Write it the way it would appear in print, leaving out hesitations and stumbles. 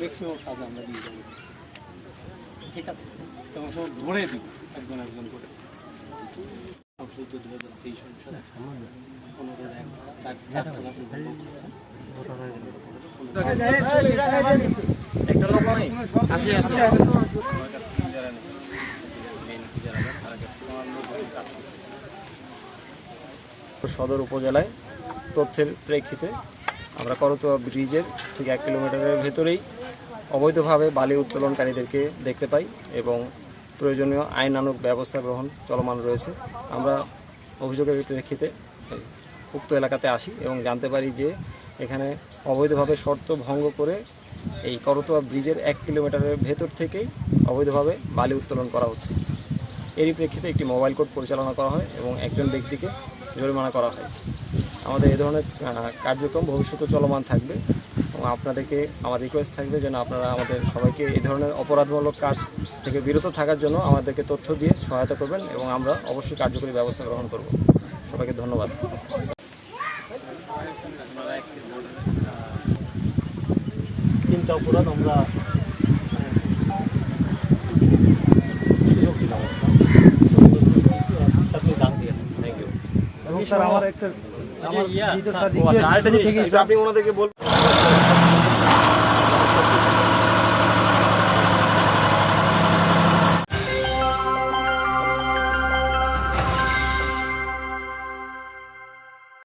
Maximum কাজ আমরা দিয়ে যাবো, ঠিক আছে? তোমার সব ধরে দিব একজন একজন করে। সংশোধিত 2023 অনুসারে 15 সদর উপজেলায় তথ্যের প্রেক্ষিতে আমরা করতোয়া ব্রিজের ঠিক 1 কিলোমিটারের ভেতরেই অবৈধভাবে বালি উত্তোলনকারীদেরকে দেখতে পাই এবং প্রয়োজনীয় আইনানুগ ব্যবস্থা গ্রহণ চলমান রয়েছে। আমরা অভিযোগের প্রেক্ষিতে উক্ত এলাকাতে আসি এবং জানতে পারি যে এখানে অবৈধভাবে শর্ত ভঙ্গ করে এই করতোয়া ব্রিজের 1 কিলোমিটারের ভেতর থেকেই অবৈধভাবে বালি উত্তোলন করা হচ্ছে। এরই প্রেক্ষিতে একটি মোবাইল কোর্ট পরিচালনা করা হয় এবং একজন ব্যক্তিকে জরিমানা করা হয়। আমাদের এই ধরনের কার্যক্রম ভবিষ্যতে চলমান থাকবে এবং আপনাদেরকে আমার রিকোয়েস্ট থাকবে যেন আপনারা আমাদের সবাইকে এই ধরনের অপরাধমূলক কাজ থেকে বিরত থাকার জন্য আমাদেরকে তথ্য দিয়ে সহায়তা করবেন এবং আমরা অবশ্যই কার্যকরী ব্যবস্থা গ্রহণ করব। সবাইকে ধন্যবাদ। তিনটা অপরাধ আমরা সুযোগ দিলাম, আপনি জান দিয়েছেন। Thank you. এবং স্যার আমার একটা আপনি ওনাদেরকে বলবেন।